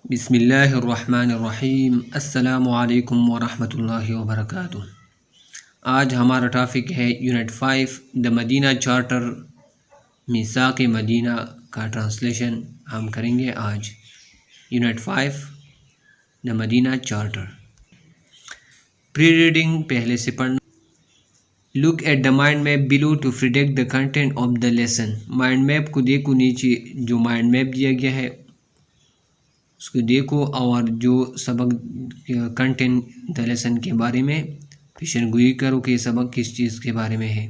بسم اللہ الرحمن الرحیم۔ السلام علیکم ورحمۃ اللہ وبرکاتہ۔ آج ہمارا ٹاپک ہے یونٹ 5 دا مدینہ چارٹر، میثاق مدینہ کا ٹرانسلیشن ہم کریں گے آج۔ Unit 5 the Medina charter. Pre reading پہلے سے پڑھنا۔ Look at the mind map below to predict the content of the lesson. Mind map کو دیکھو، نیچے جو مائنڈ میپ دیا گیا ہے اس کو دیکھو اور جو سبق کنٹینٹ دا لیسن کے بارے میں پیشن گوئی کرو کہ سبق کس چیز کے بارے میں ہے۔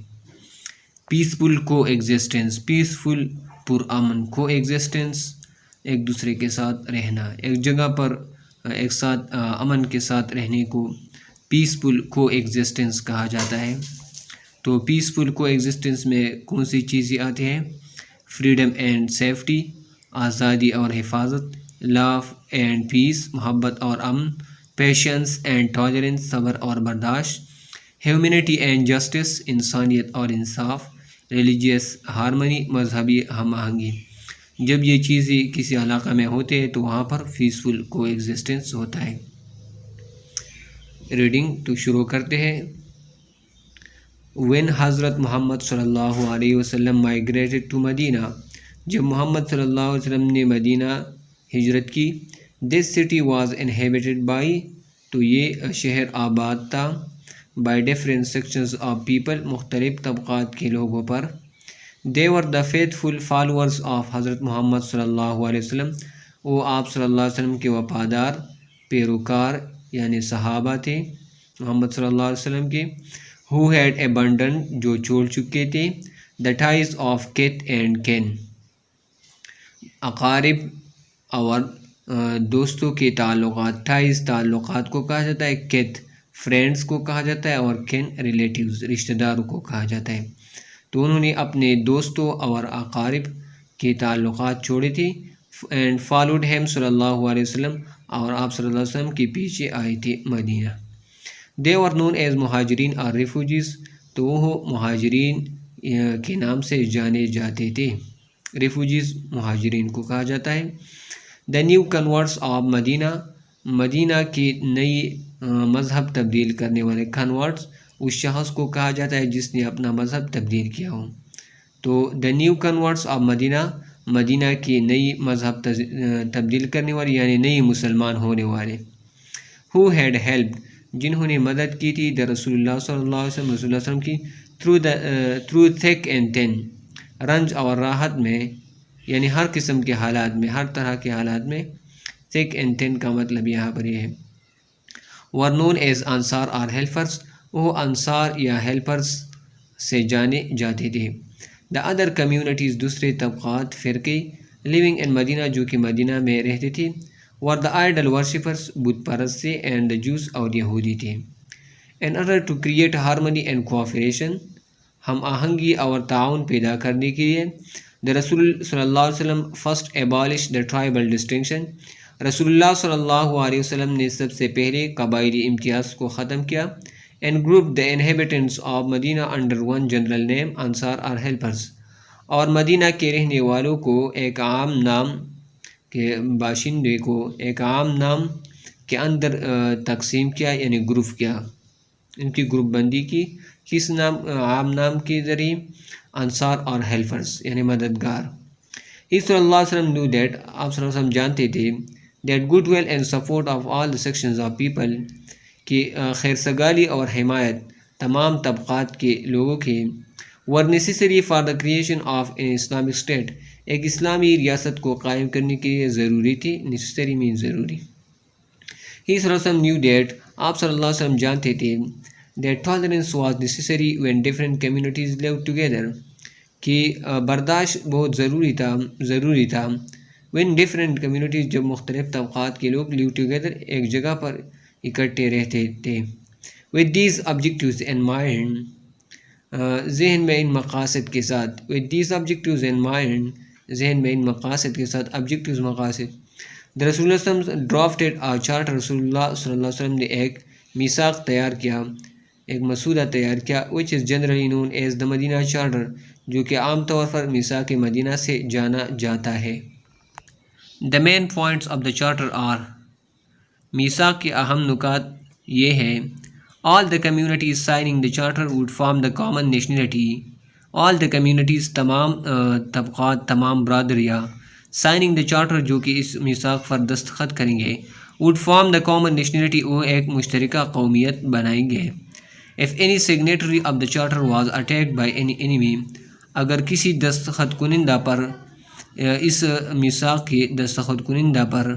پیسفل کو ایگزسٹنس، پیسفل پرامن، کو ایگزسٹنس ایک دوسرے کے ساتھ رہنا، ایک جگہ پر ایک ساتھ امن کے ساتھ رہنے کو پیسفل کو ایگزسٹنس کہا جاتا ہے۔ تو پیسفل کو ایگزسٹنس میں کون سی چیزیں آتی ہیں؟ فریڈم اینڈ سیفٹی، آزادی اور حفاظت، لو اینڈ پیس، محبت اور امن، پیشنس اینڈ ٹالرنس، صبر اور برداشت، ہیومینٹی اینڈ جسٹس، انسانیت اور انصاف، ریلیجیس ہارمنی، مذہبی ہم آہنگی۔ جب یہ چیزیں کسی علاقہ میں ہوتے ہیں تو وہاں پر پیسفل کو ایگزسٹنس ہوتا ہے۔ ریڈنگ تو شروع کرتے ہیں۔ when حضرت محمد صلی اللہ علیہ وسلم migrated to مدینہ، جب محمد صلی اللہ علیہ وسلم نے مدینہ ہجرت کی، this city was inhabited by، تو یہ شہر آباد تھا، by different sections of people، مختلف طبقات کے لوگوں پر، they were the faithful followers of حضرت محمد صلی اللہ علیہ وسلم، وہ آپ صلی اللہ علیہ وسلم کے وفادار پیروکار یعنی صحابہ تھے محمد صلی اللہ علیہ وسلم کے، who had abandoned، جو چھوڑ چکے تھے، the ties of kith and kin، اقارب اور دوستوں کے تعلقات، ٹائز تعلقات کو کہا جاتا ہے، کیت فرینڈز کو کہا جاتا ہے، اور کین ریلیٹیوز رشتہ داروں کو کہا جاتا ہے۔ تو انہوں نے اپنے دوستوں اور اقارب کے تعلقات چھوڑے تھے، اینڈ فالوڈ ہیم صلی اللہ علیہ وسلم، اور آپ صلی اللہ علیہ وسلم کے پیچھے آئے تھے مدینہ۔ دے ور نون ایز مہاجرین اور ریفوجیز، تو وہ مہاجرین کے نام سے جانے جاتے تھے، ریفوجیز مہاجرین کو کہا جاتا ہے۔ دا نیو کنورٹس آف مدینہ، مدینہ کی نئی مذہب تبدیل کرنے والے، کنورٹس اس شخص کو کہا جاتا ہے جس نے اپنا مذہب تبدیل کیا ہو۔ تو دا نیو کنورٹس آف مدینہ، مدینہ کی نئی مذہب تبدیل کرنے والے یعنی نئی مسلمان ہونے والے۔ ہو ہیڈ ہیلپ، جنہوں نے مدد کی تھی، دا رسول اللہ صلی اللہ علیہ وسلم، رسول اللہ صلی اللہ علیہ وسلم کی، تھرو تھک اینڈ تھن، رنج اور راحت میں، یعنی ہر قسم کے حالات میں، ہر طرح کے حالات میں۔ تھک اینڈ تھن کا مطلب یہاں پر یہ ہے۔ ور نون ایز انصار اور ہیلپرس، وہ انصار یا ہیلپرس سے جانے جاتے تھے۔ دا ادر کمیونٹیز، دوسرے طبقات، فرقے، لیونگ ان مدینہ، جو کہ مدینہ میں رہتے تھے، ور دا آئیڈل ورشپرس، بت پرست سے، اینڈ دا جوز، اور یہودی تھے۔ In order to create harmony and cooperation, ہم آہنگی اور تعاون پیدا کرنے کے لیے، دا رسول صلی اللہ علیہ وسلم فرسٹ ایبالش دا ٹرائبل ڈسٹنکشن، رسول اللہ صلی اللہ علیہ وسلم نے سب سے پہلے قبائلی امتیاز کو ختم کیا، and group the inhabitants of Medina under one general name, انصار اور ہیلپرس، اور مدینہ کے رہنے والوں کو ایک عام نام کے باشندے کو ایک عام نام کے اندر تقسیم کیا، یعنی گروپ کیا، ان کی گروپ بندی کی، کس نام؟ عام نام کے ذریعے، انصار اور ہیلپرس یعنی مددگار۔ ہی صلی اللہ علیہ وسلم knew that، آپ صلی اللہ علیہ وسلم جانتے تھے، that goodwill and support of all the sections of people، کہ خیر سگالی اور حمایت تمام طبقات کے لوگوں کی، were necessary for the creation of an Islamic state، ایک اسلامی ریاست کو قائم کرنے کے لیے ضروری تھی، necessary means ضروری۔ ہی صلی اللہ علیہ وسلم knew that، آپ صلی اللہ علیہ وسلم جانتے تھے، that tolerance was necessary when different communities lived together، کہ برداشت بہت ضروری تھا when different communities، جب مختلف طبقات کے لوگ live together، ایک جگہ پر اکٹھے رہتے تھے۔ with these objectives in mind، ذہن میں ان مقاصد کے ساتھ، with these objectives in mind، ذہن میں ان مقاصد کے ساتھ، objectives مقاصد، the رسول اللہ صلی اللہ علیہ وسلم drafted a charter، رسول اللہ صلی اللہ علیہ وسلم نے ایک میثاق تیار کیا، ایک مسودہ تیار کیا، which is generally known as the Medina charter, جو کہ عام طور پر میثاق مدینہ سے جانا جاتا ہے۔ The main points of the charter are: میثاق کے اہم نکات یہ ہیں: all the communities signing the charter would form the common nationality. all the communities تمام طبقات، تمام برادریاں signing the charter جو کہ اس میثاق پر دستخط کریں گے would form the common nationality وہ ایک مشترکہ قومیت بنائیں گے. if any signatory of the charter was attacked by any enemy اگر کسی دستخط کنندہ پر اس میثاق کے دستخط کنندہ پر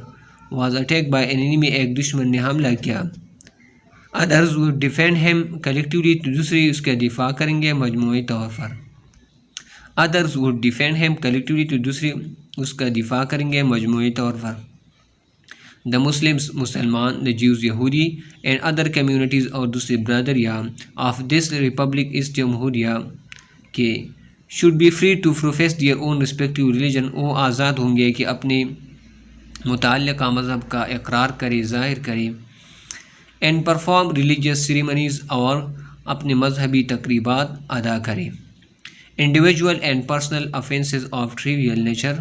was attacked by an enemy ایک دشمن نے حملہ کیا others would defend him collectively تو دوسرے اس کا دفاع کریں گے مجموعی طور پر. others would defend him collectively تو دوسرے اس کا دفاع کریں گے مجموعی طور پر. the Muslims مسلمان، the Jews یہودی and other communities اور دوسری برادریاں of this republic اس جمہوریہ کے should be free to profess their own respective religion وہ آزاد ہوں گے کہ اپنے متعلقہ مذہب کا اقرار کرے، ظاہر کرے. and perform religious ceremonies اور اپنے مذہبی تقریبات ادا کرے. individual and personal offences of trivial nature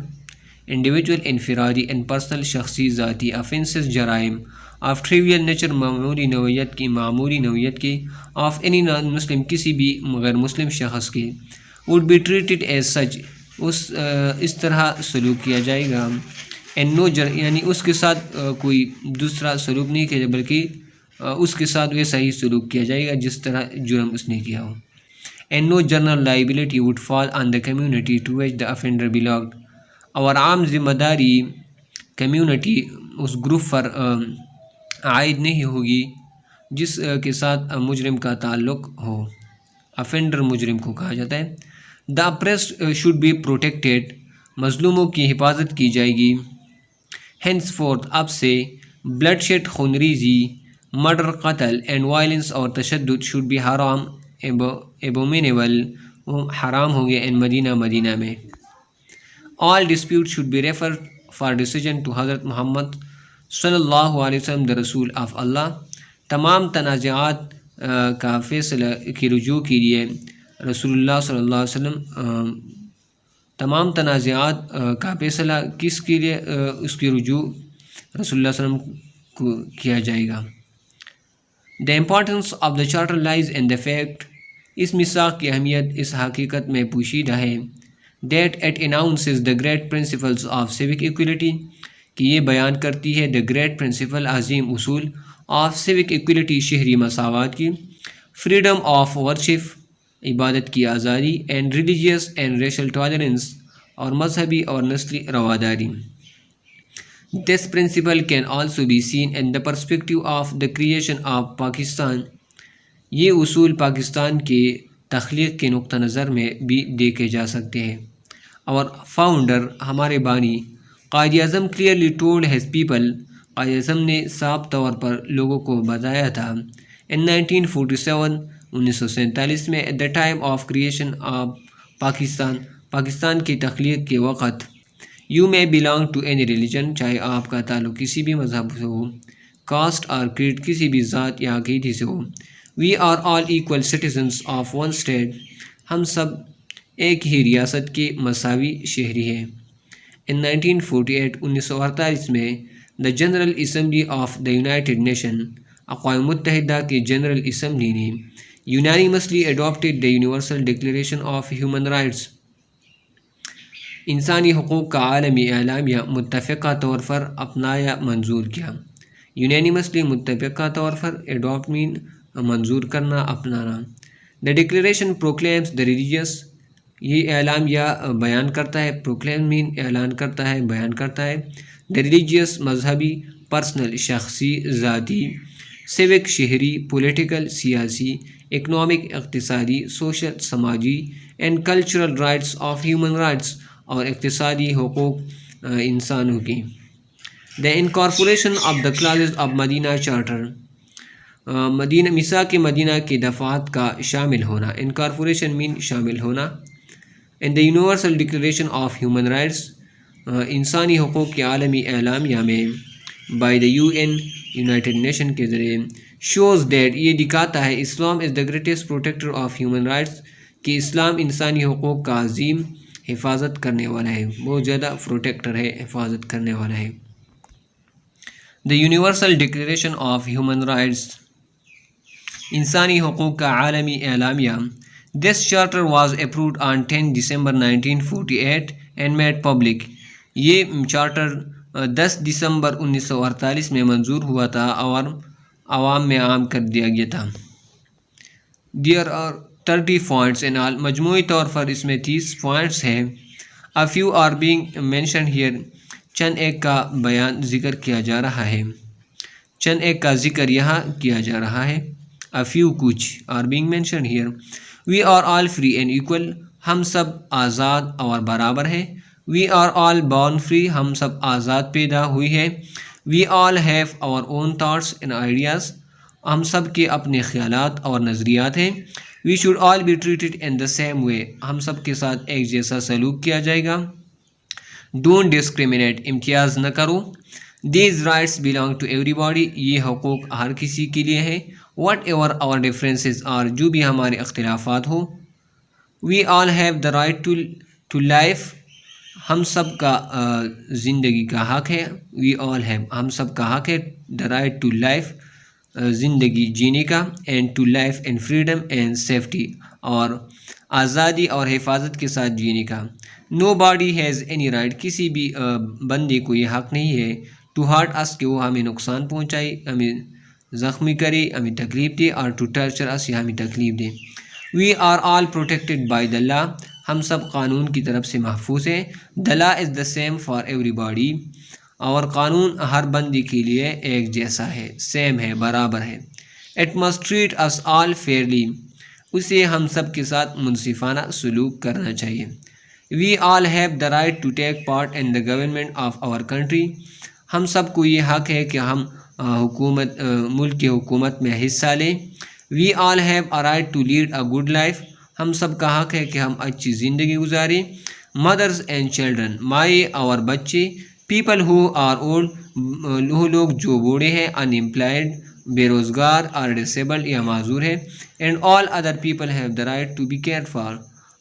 individual انفرادی and personal شخصی ذاتی offences جرائم of trivial nature معمولی نوعیت کی of any non-Muslim کسی بھی غیر مسلم شخص کے would be treated as such اس طرح سلوک کیا جائے گا. and no یعنی اس کے ساتھ کوئی دوسرا سلوک نہیں کیا جائے بلکہ اس کے ساتھ ویسا ہی سلوک کیا جائے گا جس طرح جرم اس نے کیا ہو. and no general liability would fall on the community to which the offender belonged اور عام ذمہ داری کمیونٹی اس گروپ پر عائد نہیں ہوگی جس کے ساتھ مجرم کا تعلق ہو. offender مجرم کو کہا جاتا ہے. the oppressed should be protected مظلوموں کی حفاظت کی جائے گی. henceforth اب سے bloodshed خونریزی murder قتل and violence اور تشدد should be حرام abominable حرام ہوں گے in مدینہ میں. all disputes should be referred for decision to حضرت محمد صلی اللہ علیہ وسلم the رسول of اللہ تمام تنازعات کا فیصلہ کی رجوع کے لیے رسول اللہ صلی اللہ علیہ وسلم تمام تنازعات کا فیصلہ کس کے لیے اس کی رجوع رسول اللہ صلی اللہ علیہ وسلم کو کیا جائے گا. The importance of the charter lies in the fact اس میثاق کی اہمیت اس حقیقت میں پوشیدہ ہے that it announces the great principles of civic equality کہ یہ بیان کرتی ہے the great principle عظیم اصول of civic equality شہری مساوات کی freedom of worship عبادت کی آزادی and religious and racial tolerance اور مذہبی اور نسلی رواداری. This principle can also be seen in the perspective of the creation of Pakistan یہ اصول پاکستان کے تخلیق کے نقطہ نظر میں بھی دیکھے جا سکتے ہیں. اور فاؤنڈر ہمارے بانی Quaid Azam clearly told has people Quaid Azam نے صاف طور پر لوگوں کو بتایا تھا in 1947 میں at the time of creation of Pakistan کی تخلیق کے وقت you may belong to any religion چاہے آپ کا تعلق کسی بھی مذہب سے ہو کاسٹ اور کریڈ کسی بھی ذات یا عقیدے سے ہو we are all equal citizens of one state ہم سب ایک ہی ریاست کے مساوی شہری ہیں. in 1948 میں the General Assembly of the United Nations اقوام متحدہ کے جنرل اسمبلی نے unanimously adopted the Universal Declaration of Human Rights انسانی حقوق کا عالمی اعلامیہ متفقہ طور پر اپنایا منظور کیا. unanimously متفقہ طور پر adopt mean منظور کرنا اپنانا. the declaration proclaims the religious یہ اعلامیہ بیان کرتا ہے proclaim mean اعلان کرتا ہے بیان کرتا ہے the religious مذہبی personal شخصی ذاتی civic شہری political سیاسی economic اقتصادی social سماجی and cultural rights of human rights اور اقتصادی حقوق انسانوں کی. the incorporation of the clauses of Medina Charter میثاق مدینہ کے دفعات کا شامل ہونا incorporation mean شامل ہونا in the Universal Declaration of Human Rights انسانی حقوق کے عالمی اعلامیہ میں by the UN United Nation کے ذریعے shows that یہ دکھاتا ہے Islam is the greatest protector of human rights کہ اسلام انسانی حقوق کا عظیم حفاظت کرنے والا ہے، بہت زیادہ پروٹیکٹر ہے، حفاظت کرنے والا ہے۔ The universal declaration of human rights, انسانی حقوق کا عالمی اعلامیہ۔ This charter was approved on 10 December 1948 and made public. یہ چارٹر 10 دسمبر 1948 میں منظور ہوا تھا اور عوام میں عام کر دیا گیا تھا۔ There are 30 points in all، مجموعی طور پر اس میں 30 پوائنٹس ہیں۔ A few are being mentioned here، چند ایک کا بیان ذکر کیا جا رہا ہے، چند ایک کا ذکر یہاں کیا جا رہا ہے۔ A few کچھ are being mentioned here۔ We are all free and equal، ہم سب آزاد اور برابر ہیں۔ We are all born free، ہم سب آزاد پیدا ہوئی ہیں۔ We all have our own thoughts and ideas، ہم سب کے اپنے خیالات اور نظریات ہیں۔ We should all be treated in the same way، ہم سب کے ساتھ ایک جیسا سلوک کیا جائے گا۔ Don't discriminate، امتیاز نہ کرو۔ These rights belong to everybody، یہ حقوق ہر کسی کے لیے ہے۔ Whatever our differences are، جو بھی ہمارے اختلافات ہو۔ We all have the right to life، ہم سب کا زندگی کا حق ہے۔ We all have، ہم سب کا حق ہے the right to life، زندگی جینے کا، and to life and freedom and safety، اور آزادی اور حفاظت کے ساتھ جینے کا۔ Nobody has any right، کسی بھی بندے کو یہ حق نہیں ہے to hurt us، کہ وہ ہمیں نقصان پہنچائے، ہمیں زخمی کرے، ہمیں تکلیف دے، اور to torture us، یا ہمیں تکلیف دے۔ We are all protected by the law، ہم سب قانون کی طرف سے محفوظ ہیں۔ The law is the same for everybody، اور قانون ہر بندی کے لیے ایک جیسا ہے، سیم ہے، برابر ہے۔ It must treat us all fairly، اسے ہم سب کے ساتھ منصفانہ سلوک کرنا چاہیے۔ We all have the right to take part in the government of our country، ہم سب کو یہ حق ہے کہ ہم ملک کی حکومت میں حصہ لیں۔ We all have a right to lead a good life، ہم سب کا حق ہے کہ ہم اچھی زندگی گزاریں۔ Mothers and children، مائیں اور بچے۔ People who are old، وہ لوگ جو بوڑھے ہیں، unemployed، بے روزگار، or disabled، یا معذور ہیں۔ And all other people have the right to be cared for،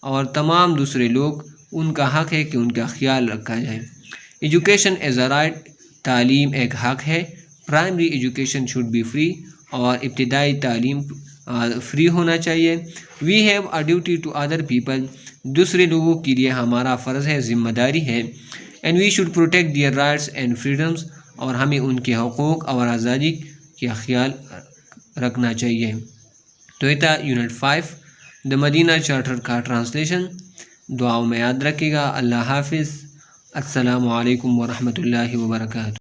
اور تمام دوسرے لوگ ان کا حق ہے کہ ان کا خیال رکھا جائے۔ Education is a right، تعلیم ایک حق ہے۔ Primary education should be free، اور ابتدائی تعلیم فری ہونا چاہیے۔ We have a duty to other people، دوسرے لوگوں کے لیے ہمارا فرض ہے، ذمہ داری ہے۔ And we should protect their rights and freedoms، اور ہمیں ان کے حقوق اور آزادی کا خیال رکھنا چاہیے۔ تو یہ تھا یونٹ 5 دا مدینہ چارٹر کا ٹرانسلیشن۔ دعاؤں میں یاد رکھے گا۔ اللہ حافظ، السلام علیکم ورحمۃ اللہ وبرکاتہ۔